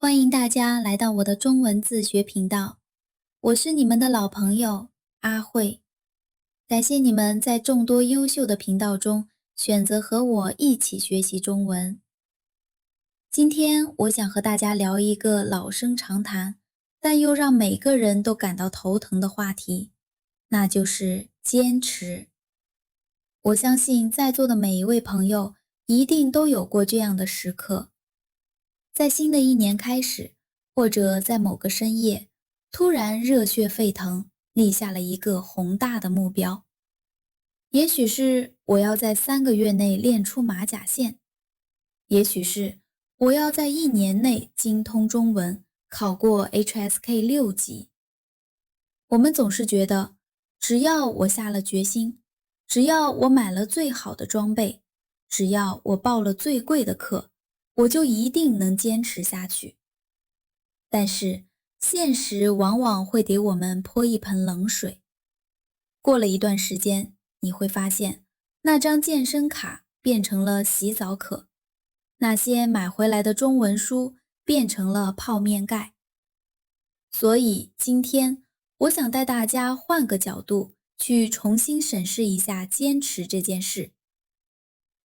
欢迎大家来到我的中文自学频道，我是你们的老朋友阿慧。感谢你们在众多优秀的频道中选择和我一起学习中文。今天我想和大家聊一个老生常谈，但又让每个人都感到头疼的话题，那就是坚持。我相信在座的每一位朋友一定都有过这样的时刻。在新的一年开始，或者在某个深夜，突然热血沸腾，立下了一个宏大的目标。也许是我要在3个月内练出马甲线，也许是我要在1年内精通中文，考过 HSK 6级。我们总是觉得，只要我下了决心，只要我买了最好的装备，只要我报了最贵的课，我就一定能坚持下去。但是，现实往往会给我们泼一盆冷水。过了一段时间，你会发现，那张健身卡变成了洗澡可，那些买回来的中文书变成了泡面盖。所以，今天我想带大家换个角度，去重新审视一下坚持这件事。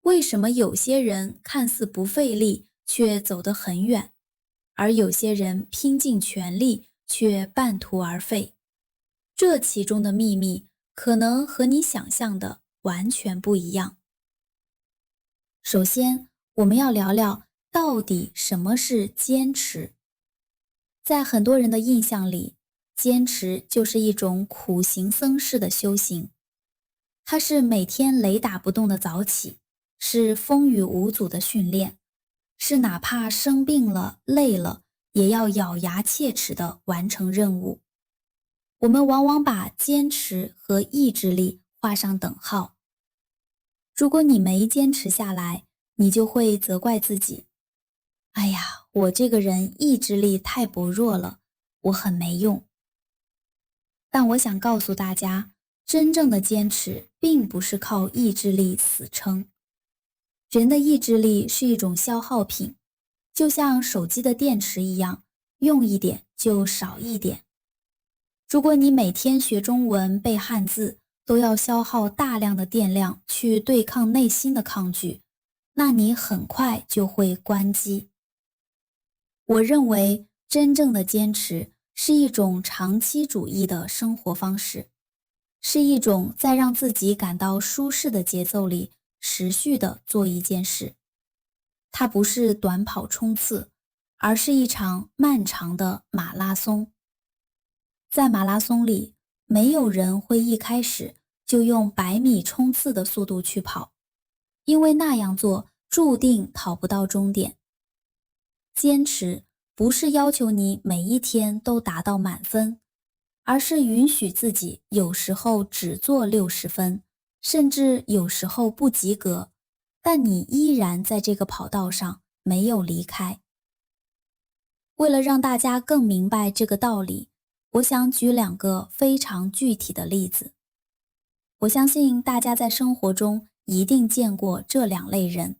为什么有些人看似不费力，却走得很远？而有些人拼尽全力却半途而废，这其中的秘密可能和你想象的完全不一样。首先，我们要聊聊到底什么是坚持。在很多人的印象里，坚持就是一种苦行僧式的修行，它是每天雷打不动的早起，是风雨无阻的训练，是哪怕生病了、累了，也要咬牙切齿地完成任务。我们往往把坚持和意志力画上等号。如果你没坚持下来，你就会责怪自己。哎呀，我这个人意志力太薄弱了，我很没用。但我想告诉大家，真正的坚持并不是靠意志力死撑。人的意志力是一种消耗品，就像手机的电池一样，用一点就少一点。如果你每天学中文背汉字，都要消耗大量的电量去对抗内心的抗拒，那你很快就会关机。我认为真正的坚持是一种长期主义的生活方式，是一种在让自己感到舒适的节奏里持续地做一件事。它不是短跑冲刺，而是一场漫长的马拉松。在马拉松里，没有人会一开始就用100米冲刺的速度去跑，因为那样做注定跑不到终点。坚持不是要求你每一天都达到满分，而是允许自己有时候只做60分，甚至有时候不及格，但你依然在这个跑道上没有离开。为了让大家更明白这个道理，我想举2个非常具体的例子。我相信大家在生活中一定见过这2类人。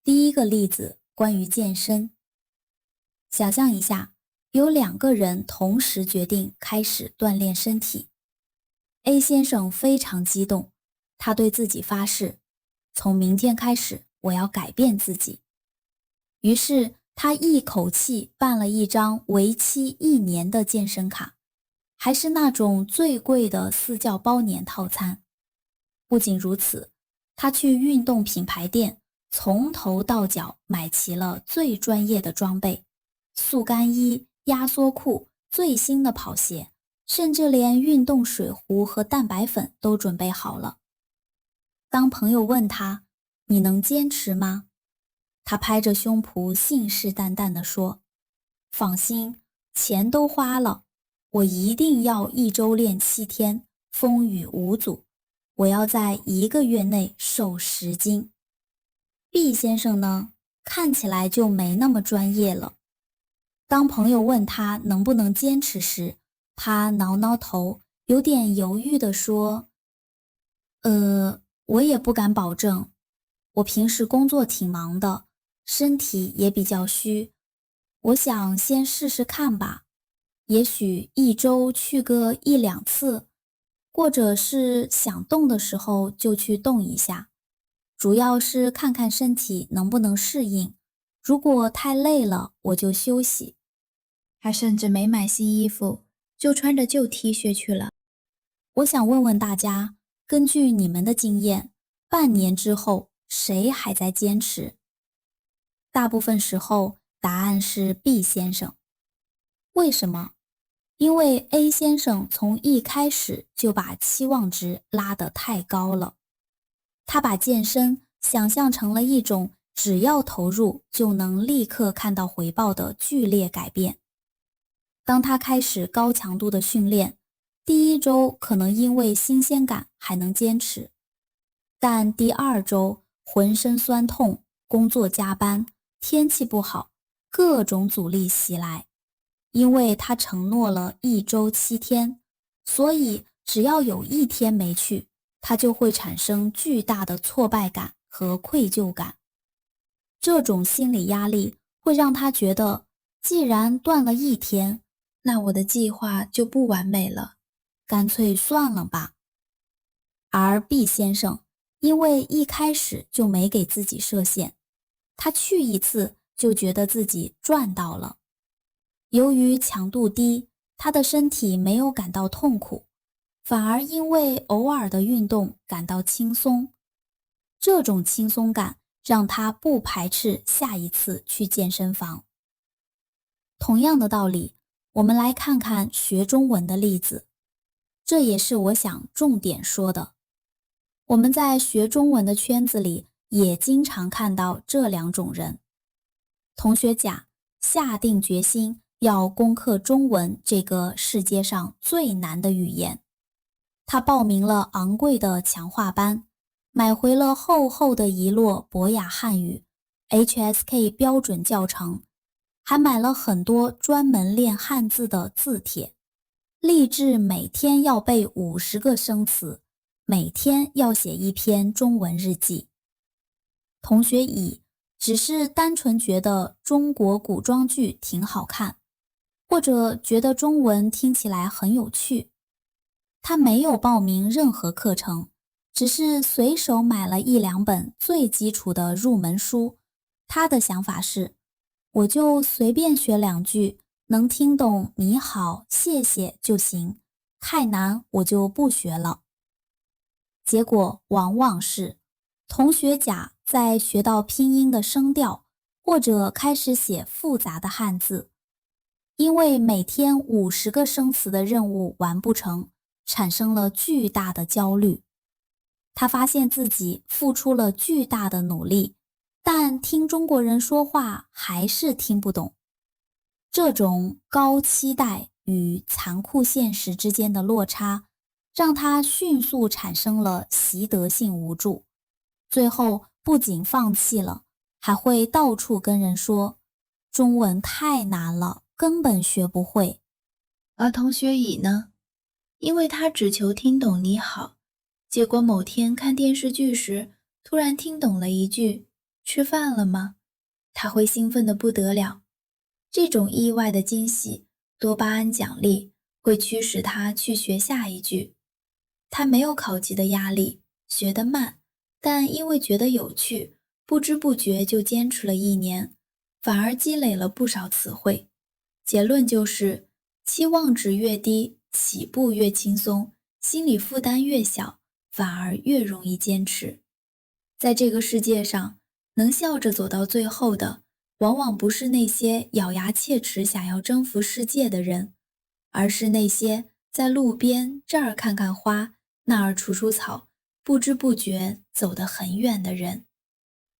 第一个例子关于健身。想象一下，有2个人同时决定开始锻炼身体。A 先生非常激动，他对自己发誓，从明天开始我要改变自己。于是他一口气办了一张为期1年的健身卡，还是那种最贵的私教包年套餐。不仅如此，他去运动品牌店，从头到脚买齐了最专业的装备，速干衣、压缩裤、最新的跑鞋，甚至连运动水壶和蛋白粉都准备好了。当朋友问他，你能坚持吗？他拍着胸脯信誓旦旦地说，放心，钱都花了，我一定要1周练7天，风雨无阻，我要在1个月内瘦10斤。B 先生呢，看起来就没那么专业了。当朋友问他能不能坚持时，他挠挠头，有点犹豫地说，我也不敢保证，我平时工作挺忙的，身体也比较虚，我想先试试看吧，也许一周去个1、2次，或者是想动的时候就去动一下，主要是看看身体能不能适应，如果太累了，我就休息。他甚至没买新衣服，就穿着旧 T 恤去了。我想问问大家，根据你们的经验，半年之后谁还在坚持？大部分时候，答案是 B 先生。为什么？因为 A 先生从一开始就把期望值拉得太高了，他把健身想象成了一种只要投入就能立刻看到回报的剧烈改变。当他开始高强度的训练，第一周可能因为新鲜感还能坚持，但第2周浑身酸痛，工作加班，天气不好，各种阻力袭来。因为他承诺了1周7天，所以只要有1天没去，他就会产生巨大的挫败感和愧疚感。这种心理压力会让他觉得，既然断了1天，那我的计划就不完美了，干脆算了吧。而 B 先生因为一开始就没给自己设限，他去1次就觉得自己赚到了。由于强度低，他的身体没有感到痛苦，反而因为偶尔的运动感到轻松。这种轻松感让他不排斥下一次去健身房。同样的道理，我们来看看学中文的例子，这也是我想重点说的。我们在学中文的圈子里也经常看到这2种人。同学甲下定决心要攻克中文这个世界上最难的语言，他报名了昂贵的强化班，买回了厚厚的一摞博雅汉语 HSK 标准教程，还买了很多专门练汉字的字帖，立志每天要背50个生词，每天要写1篇中文日记。同学乙只是单纯觉得中国古装剧挺好看，或者觉得中文听起来很有趣。他没有报名任何课程，只是随手买了1-2本最基础的入门书。他的想法是，我就随便学2句，能听懂你好、谢谢就行，太难我就不学了。结果往往是，同学甲在学到拼音的声调，或者开始写复杂的汉字，因为每天50个生词的任务完不成，产生了巨大的焦虑。他发现自己付出了巨大的努力，但听中国人说话还是听不懂。这种高期待与残酷现实之间的落差，让他迅速产生了习得性无助，最后不仅放弃了，还会到处跟人说，中文太难了，根本学不会。而同学乙呢，因为他只求听懂你好，结果某天看电视剧时，突然听懂了一句吃饭了吗？他会兴奋得不得了。这种意外的惊喜，多巴胺奖励会驱使他去学下一句。他没有考级的压力，学得慢，但因为觉得有趣，不知不觉就坚持了1年，反而积累了不少词汇。结论就是，期望值越低，起步越轻松，心理负担越小，反而越容易坚持。在这个世界上，能笑着走到最后的，往往不是那些咬牙切齿想要征服世界的人，而是那些在路边这儿看看花，那儿除除草，不知不觉走得很远的人。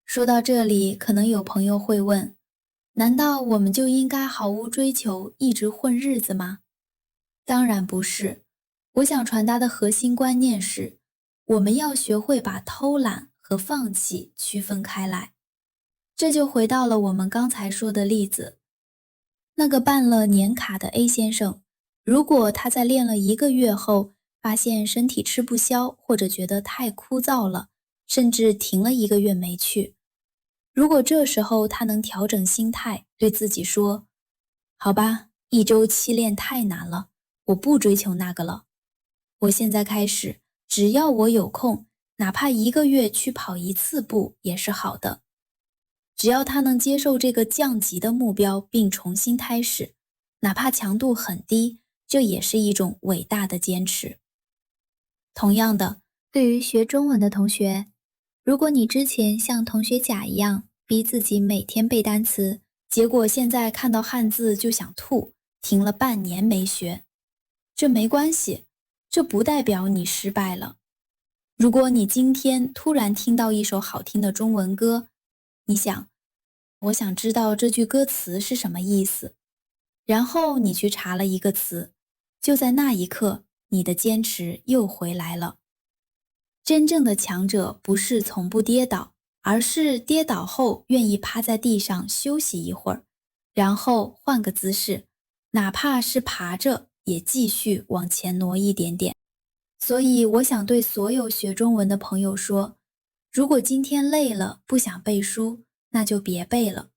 说到这里，可能有朋友会问，难道我们就应该毫无追求，一直混日子吗？当然不是。我想传达的核心观念是，我们要学会把偷懒和放弃区分开来。这就回到了我们刚才说的例子，那个办了年卡的 A 先生，如果他在练了1个月后，发现身体吃不消，或者觉得太枯燥了，甚至停了1个月没去，如果这时候他能调整心态，对自己说，好吧，一周7练太难了，我不追求那个了。我现在开始，只要我有空，哪怕1个月去跑1次步也是好的。只要他能接受这个降级的目标并重新开始，哪怕强度很低，这也是一种伟大的坚持。同样的，对于学中文的同学，如果你之前像同学甲一样逼自己每天背单词，结果现在看到汉字就想吐，停了半年没学，这没关系，这不代表你失败了。如果你今天突然听到一首好听的中文歌，你想，我想知道这句歌词是什么意思，然后你去查了一个词，就在那一刻，你的坚持又回来了。真正的强者不是从不跌倒，而是跌倒后愿意趴在地上休息一会儿，然后换个姿势，哪怕是爬着，也继续往前挪一点点。所以我想对所有学中文的朋友说，如果今天累了，不想背书，那就别背了。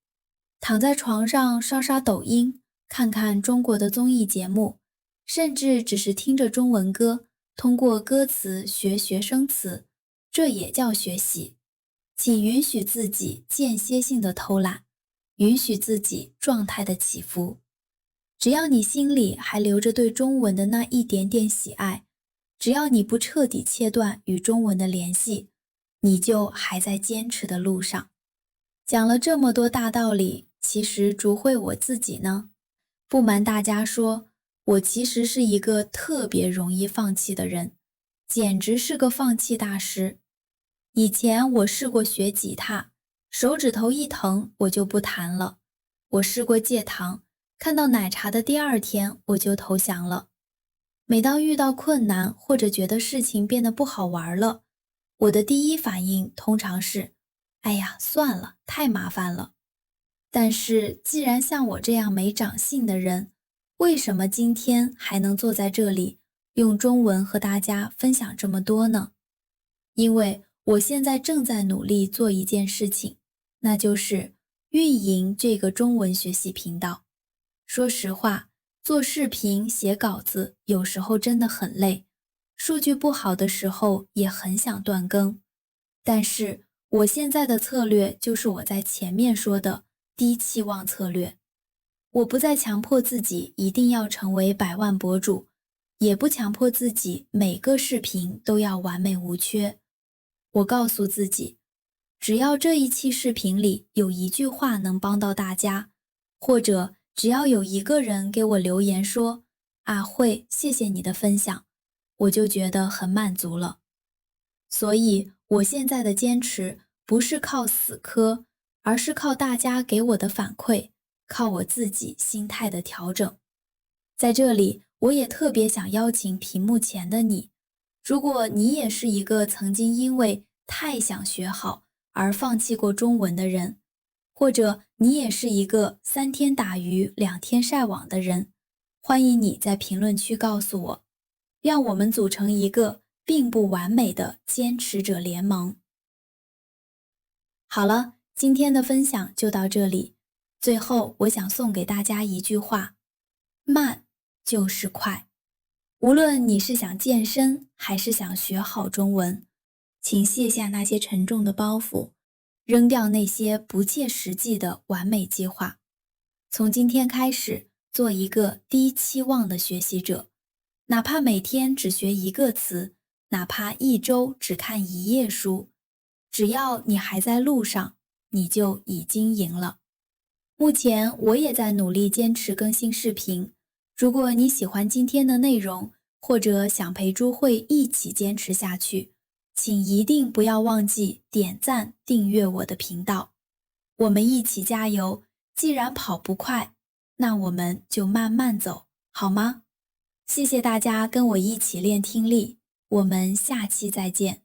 躺在床上刷刷抖音，看看中国的综艺节目，甚至只是听着中文歌，通过歌词学学生词，这也叫学习。请允许自己间歇性的偷懒，允许自己状态的起伏。只要你心里还留着对中文的那一点点喜爱，只要你不彻底切断与中文的联系，你就还在坚持的路上。讲了这么多大道理，其实逐会我自己呢，不瞒大家说，我其实是一个特别容易放弃的人，简直是个放弃大师。以前我试过学吉他，手指头一疼我就不弹了。我试过戒糖，看到奶茶的第2天我就投降了。每当遇到困难或者觉得事情变得不好玩了，我的第一反应通常是，哎呀，算了，太麻烦了。但是既然像我这样没长性的人，为什么今天还能坐在这里，用中文和大家分享这么多呢？因为我现在正在努力做一件事情，那就是运营这个中文学习频道。说实话，做视频、写稿子，有时候真的很累，数据不好的时候也很想断更。但是我现在的策略就是我在前面说的低期望策略。我不再强迫自己一定要成为100万博主，也不强迫自己每个视频都要完美无缺。我告诉自己，只要这一期视频里有一句话能帮到大家，或者只要有1个人给我留言说，阿慧，谢谢你的分享，我就觉得很满足了。所以我现在的坚持不是靠死磕，而是靠大家给我的反馈，靠我自己心态的调整。在这里，我也特别想邀请屏幕前的你，如果你也是一个曾经因为太想学好而放弃过中文的人，或者你也是一个3天打鱼2天晒网的人，欢迎你在评论区告诉我，让我们组成一个并不完美的坚持者联盟。好了，今天的分享就到这里。最后，我想送给大家一句话：慢就是快。无论你是想健身还是想学好中文，请卸下那些沉重的包袱，扔掉那些不切实际的完美计划。从今天开始，做一个低期望的学习者，哪怕每天只学1个词，哪怕1周只看1页书，只要你还在路上，你就已经赢了。目前我也在努力坚持更新视频，如果你喜欢今天的内容，或者想陪朱慧一起坚持下去，请一定不要忘记点赞订阅我的频道。我们一起加油，既然跑不快，那我们就慢慢走，好吗？谢谢大家跟我一起练听力，我们下期再见。